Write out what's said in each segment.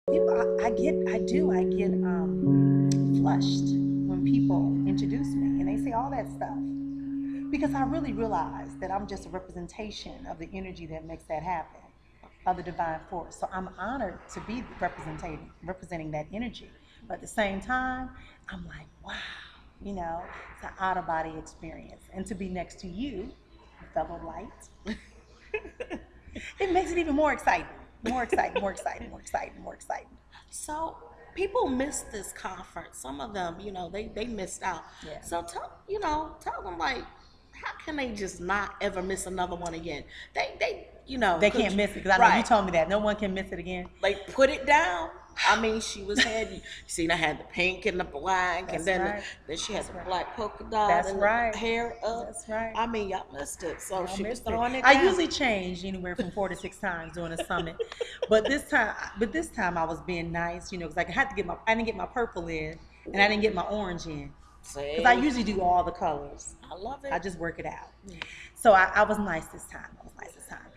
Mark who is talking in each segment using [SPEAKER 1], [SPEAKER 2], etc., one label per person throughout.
[SPEAKER 1] People, I get flushed when people introduce me and they say all that stuff because I really realize that I'm just a representation of the energy that makes that happen, of the divine force. So I'm honored to be representing that energy. But at the same time, I'm like, wow, it's an out of body experience. And to be next to you, fellow light, it makes it even more exciting. More exciting, more exciting, more exciting, more exciting.
[SPEAKER 2] So people missed this conference. Some of them, they missed out.
[SPEAKER 1] Yeah.
[SPEAKER 2] So tell them like, how can they just not ever miss another one again?
[SPEAKER 1] They can't miss it because I know you
[SPEAKER 2] right,
[SPEAKER 1] told me that no one can miss it again.
[SPEAKER 2] like put it down. I mean, she was had you seen. I had the pink and the black, and
[SPEAKER 1] That's
[SPEAKER 2] then
[SPEAKER 1] right.
[SPEAKER 2] then she had
[SPEAKER 1] That's
[SPEAKER 2] the
[SPEAKER 1] right.
[SPEAKER 2] black polka dot
[SPEAKER 1] That's
[SPEAKER 2] and
[SPEAKER 1] right.
[SPEAKER 2] the hair up.
[SPEAKER 1] That's right.
[SPEAKER 2] I mean, y'all missed it. So
[SPEAKER 1] Y'all
[SPEAKER 2] she was
[SPEAKER 1] missed it.
[SPEAKER 2] throwing it
[SPEAKER 1] I
[SPEAKER 2] down.
[SPEAKER 1] usually change anywhere from 4 to 6 times during a summit, but this time I was being nice, because I didn't get my purple in, and I didn't get my orange in, because I
[SPEAKER 2] See,
[SPEAKER 1] usually do all the colors.
[SPEAKER 2] I love
[SPEAKER 1] I
[SPEAKER 2] it.
[SPEAKER 1] just work it out. So I was nice this time. I was nice this time.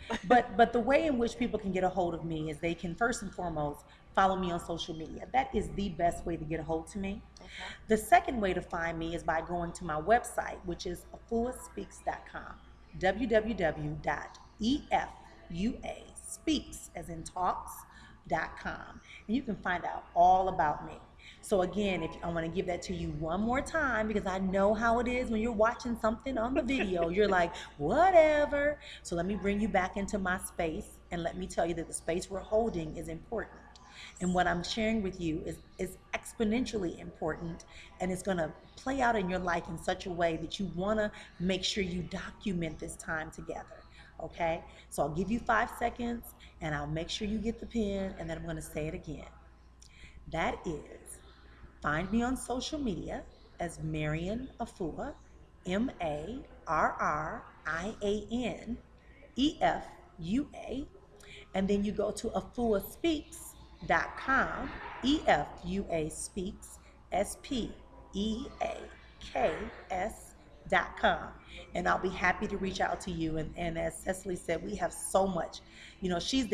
[SPEAKER 1] But the way in which people can get a hold of me is they can first and foremost follow me on social media. That is the best way to get a hold to me.
[SPEAKER 2] Okay.
[SPEAKER 1] The second way to find me is by going to my website, which is efuaspeaks.com. www.efuaspeaks, as in talks.com. And you can find out all about me. So again, if I want to give that to you one more time, because I know how it is when you're watching something on the video, you're like, whatever. So let me bring you back into my space and let me tell you that the space we're holding is important. And what I'm sharing with you is exponentially important, and it's going to play out in your life in such a way that you want to make sure you document this time together. Okay? So I'll give you 5 seconds and I'll make sure you get the pen, and then I'm going to say it again. That is, find me on social media as Marian Efua, Marrian Efua, and then you go to efuaspeaks.com, EFUA Speaks, SPEAKS.com. And I'll be happy to reach out to you. And as Cecily said, we have so much. She's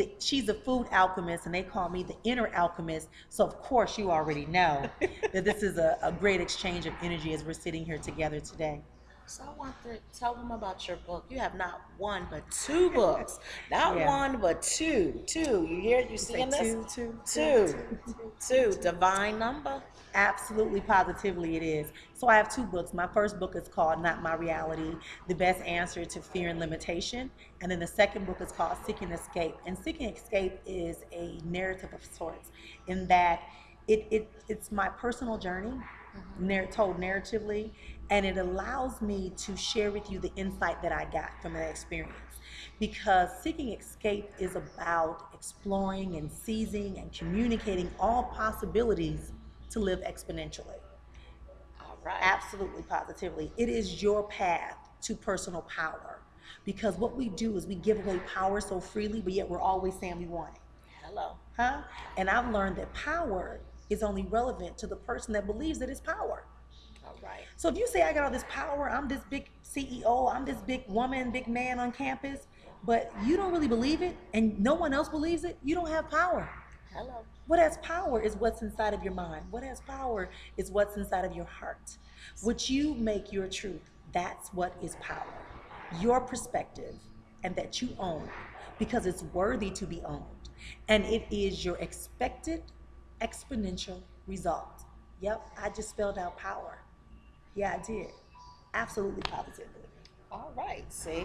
[SPEAKER 1] a food alchemist, and they call me the Inner Alchemist. So of course you already know that this is a great exchange of energy as we're sitting here together today.
[SPEAKER 2] So I want to tell them about your book. You have not one but two books. Not
[SPEAKER 1] Yeah.
[SPEAKER 2] one but two. Two. You hear? You
[SPEAKER 1] Say
[SPEAKER 2] seeing this?
[SPEAKER 1] two, two, two,
[SPEAKER 2] Two.
[SPEAKER 1] two, two, two,
[SPEAKER 2] Two.
[SPEAKER 1] two.
[SPEAKER 2] Divine number.
[SPEAKER 1] Absolutely, positively, it is. So I have two books. My first book is called Not My Reality: The Best Answer to Fear and Limitation. And then the second book is called Seeking Escape. And Seeking Escape is a narrative of sorts, in that it's my personal journey, told narratively, and it allows me to share with you the insight that I got from that experience. Because seeking escape is about exploring and seizing and communicating all possibilities to live exponentially.
[SPEAKER 2] All right.
[SPEAKER 1] Absolutely, positively. It is your path to personal power. Because what we do is we give away power so freely, but yet we're always saying we want it.
[SPEAKER 2] Hello.
[SPEAKER 1] Huh? And I've learned that power is only relevant to the person that believes that it's power.
[SPEAKER 2] All right.
[SPEAKER 1] So if you say I got all this power, I'm this big CEO, I'm this big woman, big man on campus, but you don't really believe it and no one else believes it, you don't have power.
[SPEAKER 2] Hello.
[SPEAKER 1] What has power is what's inside of your mind. What has power is what's inside of your heart. What you make your truth, that's what is power. Your perspective, and that you own, because it's worthy to be owned. And it is your expected exponential result. Yep, I just spelled out power. Yeah, I did. Absolutely, positively.
[SPEAKER 2] All right. See.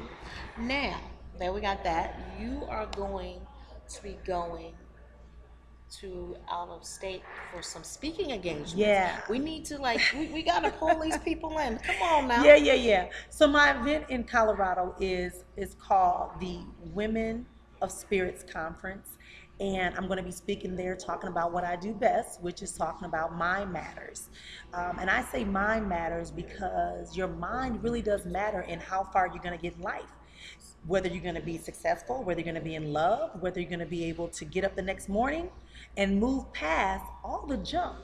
[SPEAKER 2] Now, there we got that. You are going to be going to out of state for some speaking engagements.
[SPEAKER 1] Yeah.
[SPEAKER 2] We need to we gotta pull these people in. Come on now.
[SPEAKER 1] Yeah. So my event in Colorado is called the Women of Spirits Conference, and I'm going to be speaking there, talking about what I do best, which is talking about mind matters. And I say mind matters because your mind really does matter in how far you're going to get in life. Whether you're going to be successful, whether you're going to be in love, whether you're going to be able to get up the next morning and move past all the junk,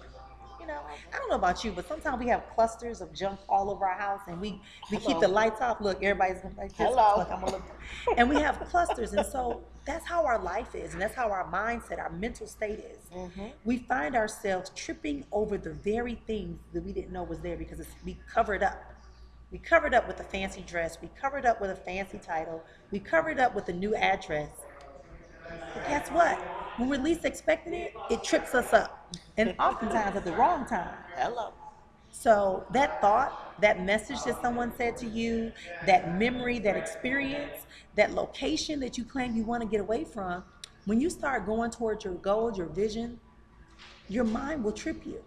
[SPEAKER 1] I don't know about you, but sometimes we have clusters of junk all over our house, and we keep the
[SPEAKER 2] Hello.
[SPEAKER 1] lights off. Look, everybody's like this.
[SPEAKER 2] Hello.
[SPEAKER 1] Look, I'm gonna look, and we have clusters, and so that's how our life is, and that's how our mindset, our mental state is.
[SPEAKER 2] Mm-hmm.
[SPEAKER 1] We find ourselves tripping over the very things that we didn't know was there because we covered up. We covered up with a fancy dress. We covered up with a fancy title. We covered up with a new address. But guess what? When we're least expecting it, it trips us up. And oftentimes at the wrong time.
[SPEAKER 2] Hello.
[SPEAKER 1] So that thought, that message that someone said to you, that memory, that experience, that location that you claim you want to get away from, when you start going towards your goals, your vision, your mind will trip you.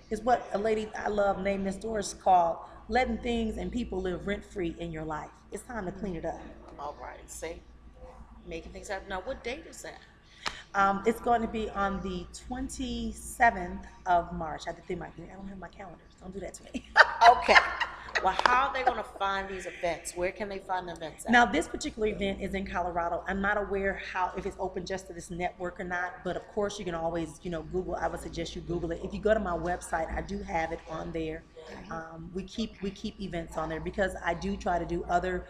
[SPEAKER 1] It's what a lady I love named Miss Doris called letting things and people live rent free in your life. It's time to clean it up.
[SPEAKER 2] All right. See, making things happen. Now, what date is that?
[SPEAKER 1] It's going to be on the 27th of March. I think I don't have my calendar. Don't do that to me.
[SPEAKER 2] Okay. Well, how are they going to find these events? Where can they find the events at?
[SPEAKER 1] Now, this particular event is in Colorado. I'm not aware if it's open just to this network or not, but of course you can always, Google. I would suggest you Google it. If you go to my website, I do have it on there. We keep events on there because I do try to do other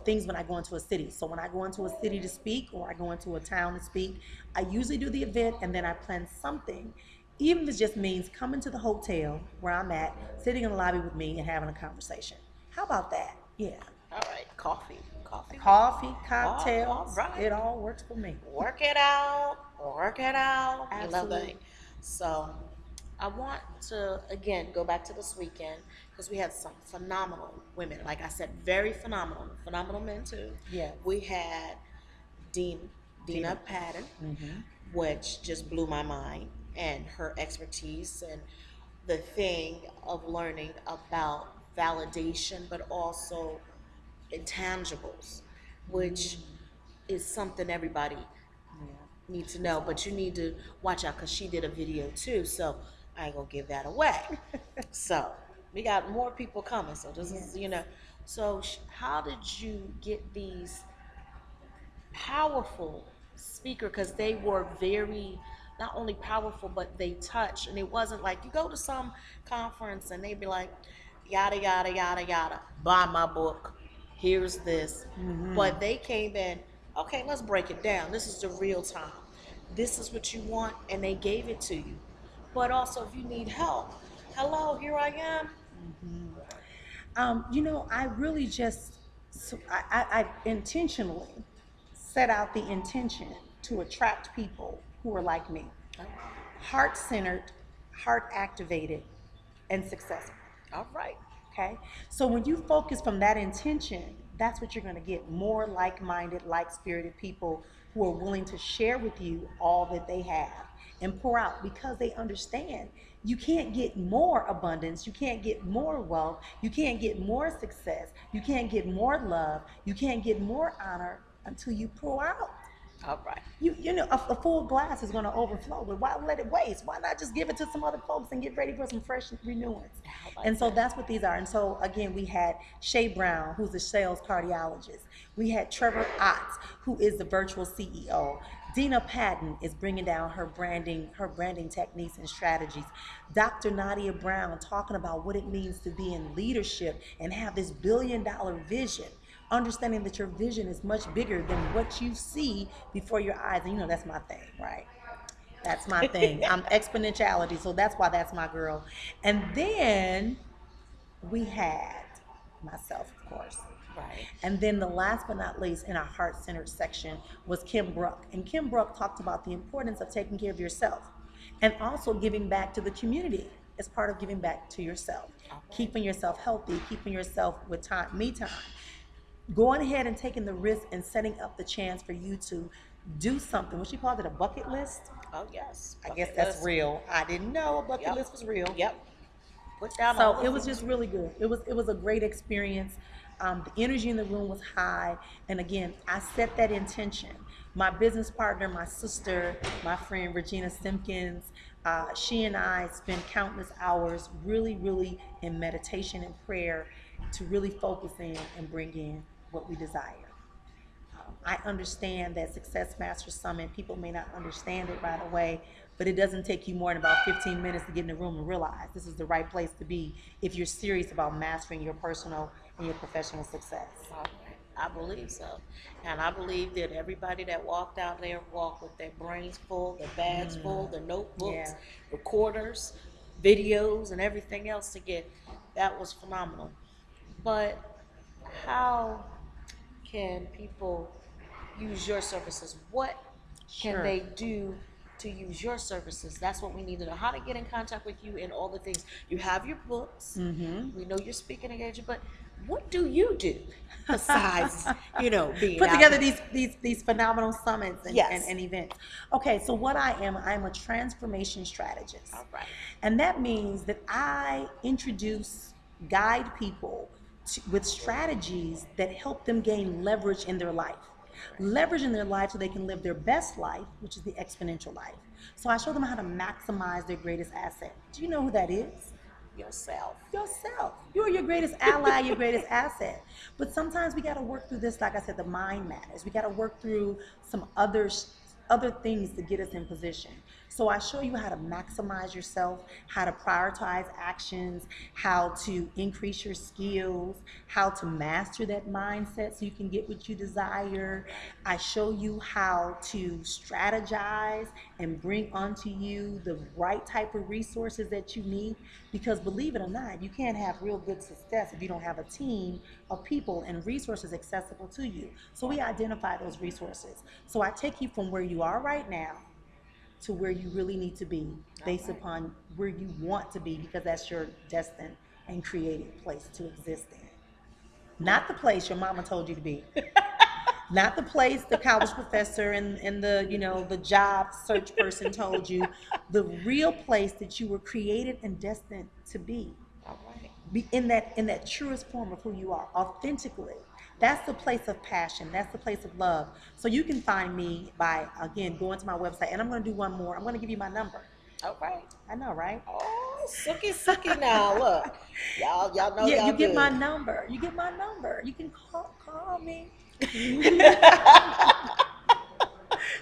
[SPEAKER 1] things when I go into a city. So when I go into a city to speak or I go into a town to speak, I usually do the event and then I plan something. Even if it just means coming to the hotel where I'm at, sitting in the lobby with me and having a conversation. How about that? Yeah.
[SPEAKER 2] All right. Coffee. Coffee.
[SPEAKER 1] Coffee,
[SPEAKER 2] All
[SPEAKER 1] cocktails,
[SPEAKER 2] right.
[SPEAKER 1] it all works for me.
[SPEAKER 2] Work it out. Work it out. I love
[SPEAKER 1] Absolutely.
[SPEAKER 2] that. So, I want to again go back to this weekend because we had some phenomenal women. Like I said, very phenomenal men too.
[SPEAKER 1] Yes.
[SPEAKER 2] We had Dina
[SPEAKER 1] Dina.
[SPEAKER 2] Patton,
[SPEAKER 1] Mm-hmm.
[SPEAKER 2] which just blew my mind, and her expertise and the thing of learning about validation, but also intangibles, which is something everybody
[SPEAKER 1] Yeah.
[SPEAKER 2] need to know, but you need to watch out because she did a video too, so I ain't gonna give that away. So we got more people coming, so this is, so how did you get these powerful speaker? Because they were very not only powerful but they touch, and it wasn't like you go to some conference and they'd be like yada yada yada yada, buy my book, here's this,
[SPEAKER 1] Mm-hmm.
[SPEAKER 2] but they came in, okay, let's break it down, this is the real time, this is what you want, and they gave it to you. But also if you need help, hello, here I am.
[SPEAKER 1] I really just, I intentionally set out the intention to attract people who are like me,
[SPEAKER 2] Oh,
[SPEAKER 1] heart centered, heart activated, and successful.
[SPEAKER 2] all right.
[SPEAKER 1] Okay. So when you focus from that intention, that's what you're going to get more like minded, like spirited people who are willing to share with you all that they have and pour out because they understand you can't get more abundance, you can't get more wealth, you can't get more success, you can't get more love, you can't get more honor until you pour out.
[SPEAKER 2] All right.
[SPEAKER 1] A full glass is going to overflow, but why let it waste? Why not just give it to some other folks and get ready for some fresh renewance?
[SPEAKER 2] I like
[SPEAKER 1] And so
[SPEAKER 2] that.
[SPEAKER 1] that's what these are. And so again, we had Shay Brown, who's a sales cardiologist. We had Trevor Otts, who is the virtual CEO. Dina Patton is bringing down her branding techniques and strategies. Dr. Nadia Brown talking about what it means to be in leadership and have this billion-dollar vision, understanding that your vision is much bigger than what you see before your eyes. And that's my thing, right? That's my thing. I'm exponentiality, so that's why that's my girl. And then we had myself, of course.
[SPEAKER 2] Right.
[SPEAKER 1] And then the last but not least in our heart-centered section was Kim Brook. And Kim Brook talked about the importance of taking care of yourself and also giving back to the community as part of giving back to yourself. Keeping yourself healthy, keeping yourself with time, me time, going ahead and taking the risk and setting up the chance for you to do something. What she called it, a bucket list.
[SPEAKER 2] Oh yes.
[SPEAKER 1] I guess
[SPEAKER 2] Bucket
[SPEAKER 1] that's
[SPEAKER 2] list.
[SPEAKER 1] real. I didn't know a bucket
[SPEAKER 2] Yep.
[SPEAKER 1] list was real.
[SPEAKER 2] Yep. Put down all
[SPEAKER 1] So
[SPEAKER 2] the
[SPEAKER 1] it was
[SPEAKER 2] things.
[SPEAKER 1] just really good. It was a great experience. The energy in the room was high, and again, I set that intention. My business partner, my sister, my friend Regina Simpkins, she and I spent countless hours, really, really in meditation and prayer, to really focus in and bring in what we desire. I understand that Success Master Summit, people may not understand it right away, but it doesn't take you more than about 15 minutes to get in the room and realize this is the right place to be if you're serious about mastering your personal and your professional success.
[SPEAKER 2] All right. I believe so. And I believe that everybody that walked out there walked with their brains full, their bags full, their notebooks,
[SPEAKER 1] Yeah.
[SPEAKER 2] recorders, videos, and everything else to get. That was phenomenal. But how can people use your services? What can
[SPEAKER 1] Sure.
[SPEAKER 2] they do to use your services? That's what we need to know. How to get in contact with you and all the things. You have your books. We know you're speaking engagement, but what do you do besides, being
[SPEAKER 1] Put
[SPEAKER 2] out
[SPEAKER 1] together
[SPEAKER 2] there?
[SPEAKER 1] these phenomenal summits
[SPEAKER 2] Yes.
[SPEAKER 1] and events. Okay, so what I'm a transformation strategist.
[SPEAKER 2] All right.
[SPEAKER 1] And that means that I introduce, guide people with strategies that help them gain leverage in their life. Leverage in their life so they can live their best life, which is the exponential life. So I show them how to maximize their greatest asset. Do you know who that is?
[SPEAKER 2] Yourself.
[SPEAKER 1] Yourself. You're your greatest ally, your greatest asset. But sometimes we got to work through this. Like I said, the mind matters. We got to work through some other things to get us in position. So I show you how to maximize yourself, how to prioritize actions, how to increase your skills, how to master that mindset so you can get what you desire. I show you how to strategize and bring onto you the right type of resources that you need, because believe it or not, you can't have real good success if you don't have a team of people and resources accessible to you. So we identify those resources. So I take you from where you are right now to where you really need to be based upon where you want to be, because that's your destined and created place to exist in. Not the place your mama told you to be. Not the place the college professor and the job search person told you. The real place that you were created and destined to be.
[SPEAKER 2] All right.
[SPEAKER 1] Be in that truest form of who you are, authentically. That's the place of passion. That's the place of love. So you can find me by, again, going to my website. And I'm going to do one more. I'm going to give you my number.
[SPEAKER 2] All right.
[SPEAKER 1] I know, right?
[SPEAKER 2] Oh, sookie now. Look, y'all know
[SPEAKER 1] Yeah,
[SPEAKER 2] y'all
[SPEAKER 1] you get
[SPEAKER 2] good.
[SPEAKER 1] my number. You get my number. You can call me.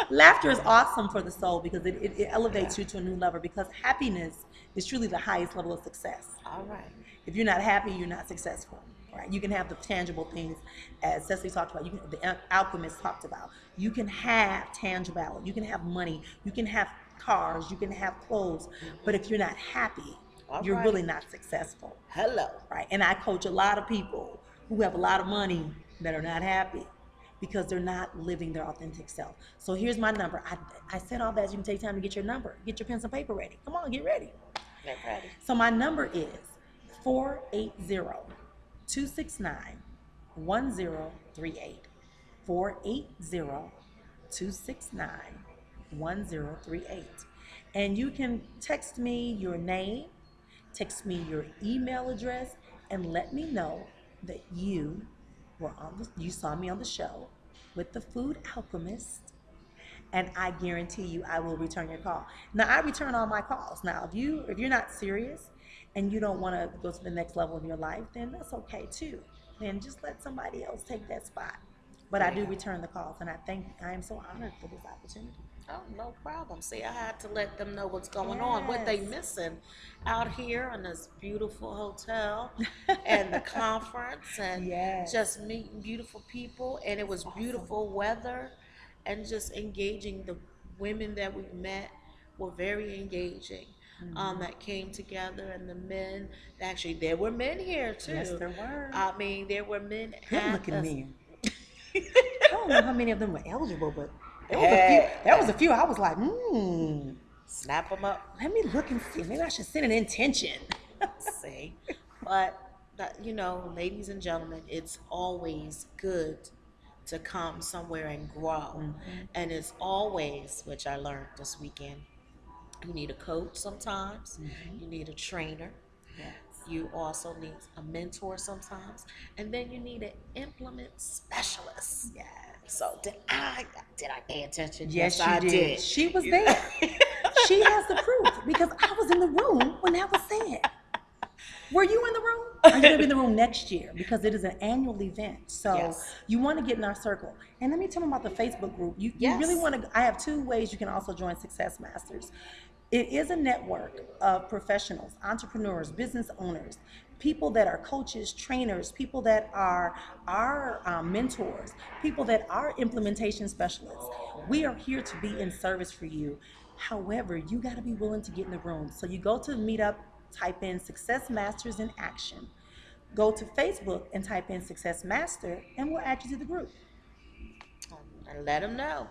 [SPEAKER 1] Laughter is awesome for the soul because it elevates you to a new level, because happiness is truly the highest level of success.
[SPEAKER 2] All right.
[SPEAKER 1] If you're not happy, you're not successful. Right? You can have the tangible things, as Cecily talked about. The alchemist talked about. You can have tangible. You can have money. You can have cars. You can have clothes. But if you're not happy,
[SPEAKER 2] All
[SPEAKER 1] you're
[SPEAKER 2] right.
[SPEAKER 1] really not successful.
[SPEAKER 2] Hello.
[SPEAKER 1] Right? And I coach a lot of people who have a lot of money that are not happy because they're not living their authentic self. So here's my number. I said all that. You can take time to get your number. Get your pencil and paper ready. Come on, get ready.
[SPEAKER 2] Get ready.
[SPEAKER 1] So my number is 480-269-1038. 480-269-1038. And you can text me your name, text me your email address, and let me know that you saw me on the show with the Food Alchemist, and I guarantee you I will return your call. Now I return all my calls. Now if you're not serious and you don't want to go to the next level of your life, then that's okay too. Then just let somebody else take that spot. But I do return the calls, and I am so honored for this opportunity.
[SPEAKER 2] Oh, no problem. See, I had to let them know what's going on, what they
[SPEAKER 1] Yes.
[SPEAKER 2] missing out here in this beautiful hotel and the conference, and
[SPEAKER 1] Yes.
[SPEAKER 2] just meeting beautiful people. And it was beautiful weather, and just engaging. The women that we met were very engaging. That came together, and the men. Actually, there were men here too.
[SPEAKER 1] Yes, there were.
[SPEAKER 2] I mean, there were men.
[SPEAKER 1] Good
[SPEAKER 2] at
[SPEAKER 1] looking
[SPEAKER 2] us.
[SPEAKER 1] men. I don't know how many of them were eligible, but there was a few. There was a few. I was like,
[SPEAKER 2] Snap them up.
[SPEAKER 1] let me look and see. Maybe I should send an intention.
[SPEAKER 2] See, but ladies and gentlemen, it's always good to come somewhere and grow, and it's always, which I learned this weekend, you need a coach sometimes, you need a trainer,
[SPEAKER 1] Yes.
[SPEAKER 2] you also need a mentor sometimes, and then you need an implement specialist.
[SPEAKER 1] Yes.
[SPEAKER 2] So did I pay attention?
[SPEAKER 1] Yes,
[SPEAKER 2] I
[SPEAKER 1] you
[SPEAKER 2] did.
[SPEAKER 1] She was there. She has the proof because I was in the room when that was said. Were you in the room? Are you going to be in the room next year? Because it is an annual event. So
[SPEAKER 2] Yes.
[SPEAKER 1] you want to get in our circle. And let me tell them about the Facebook group. You really
[SPEAKER 2] Yes.
[SPEAKER 1] want to, I have two ways you can also join Success Masters. It is a network of professionals, entrepreneurs, business owners, people that are coaches, trainers, people that are our mentors, people that are implementation specialists. We are here to be in service for you. However, you got to be willing to get in the room. So you go to Meetup, type in Success Masters in Action. Go to Facebook and type in Success Master, and we'll add you to the group.
[SPEAKER 2] And let them know.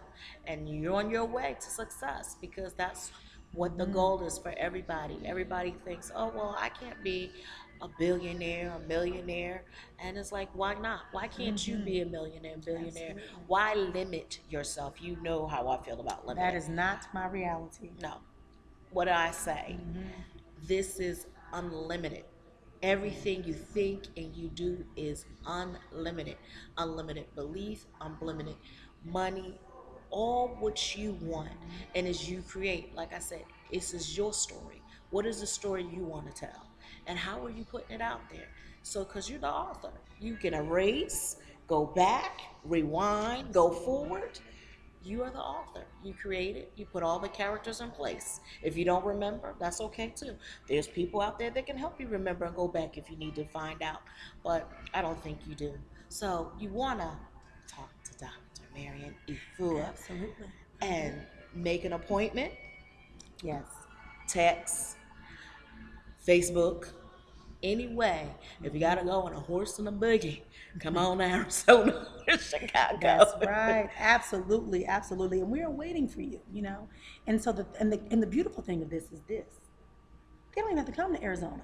[SPEAKER 2] And you're on your way to success because that's what the
[SPEAKER 1] Mm-hmm.
[SPEAKER 2] goal is for everybody. Everybody thinks, oh, well, I can't be a billionaire, a millionaire. And it's like, why not? Why can't you
[SPEAKER 1] Mm-hmm.
[SPEAKER 2] be a millionaire and billionaire?
[SPEAKER 1] Absolutely.
[SPEAKER 2] Why limit yourself? You know how I feel about
[SPEAKER 1] That
[SPEAKER 2] limiting.
[SPEAKER 1] is not my reality.
[SPEAKER 2] No. What do I say?
[SPEAKER 1] Mm-hmm.
[SPEAKER 2] This is unlimited. Everything you think and you do is unlimited. Unlimited belief, unlimited money, all what you want. And as you create, like I said, this is your story. What is the story you want to tell? And how are you putting it out there? So, because you're the author, you can erase, go back, rewind, go forward. You are the author. You create it. You put all the characters in place. If you don't remember, that's okay too. There's people out there that can help you remember and go back if you need to find out. But I don't think you do. So you want to talk to Dr. Marian Efua
[SPEAKER 1] Absolutely. I do.
[SPEAKER 2] and make an appointment,
[SPEAKER 1] Yes.
[SPEAKER 2] text, Facebook, anyway. If you gotta
[SPEAKER 1] Mm-hmm.
[SPEAKER 2] go on a horse and a buggy, come on to Arizona or
[SPEAKER 1] That's
[SPEAKER 2] Chicago.
[SPEAKER 1] right. Absolutely. Absolutely. And we are waiting for you, you know. And so the beautiful thing of this is this. They don't even have to come to Arizona.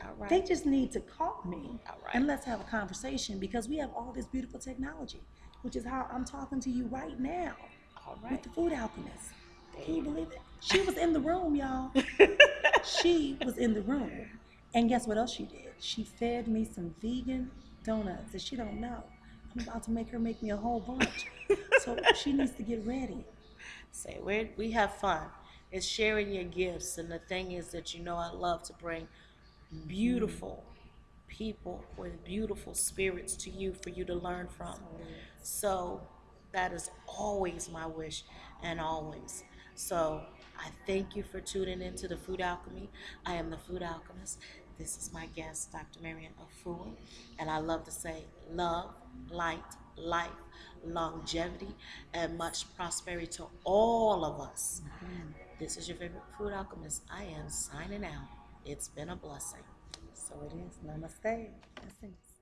[SPEAKER 2] All
[SPEAKER 1] They
[SPEAKER 2] right.
[SPEAKER 1] just need to call me
[SPEAKER 2] All right.
[SPEAKER 1] and let's have a conversation because we have all this beautiful technology, which is how I'm talking to you right now
[SPEAKER 2] All
[SPEAKER 1] with
[SPEAKER 2] right.
[SPEAKER 1] the food alchemist.
[SPEAKER 2] There
[SPEAKER 1] Can you
[SPEAKER 2] you
[SPEAKER 1] believe it? She was in the room, y'all.
[SPEAKER 2] go.
[SPEAKER 1] She was in the room. And guess what else she did? She fed me some vegan donuts that she don't know. I'm about to make her make me a whole bunch. So she needs to get ready.
[SPEAKER 2] Say we have fun. It's sharing your gifts, and the thing is that I love to bring
[SPEAKER 1] Mm-hmm.
[SPEAKER 2] beautiful people with beautiful spirits to you for you to learn from.
[SPEAKER 1] So it is.
[SPEAKER 2] So that is always my wish and always. So I thank you for tuning into the Food Alchemy. I am the Food Alchemist. This is my guest, Dr. Marian Afua, and I love to say love, light, life, longevity, and much prosperity to all of us.
[SPEAKER 1] Mhm.
[SPEAKER 2] This is your favorite Food Alchemist. I am signing out. It's been a blessing.
[SPEAKER 1] So it is. Namaste. Blessings.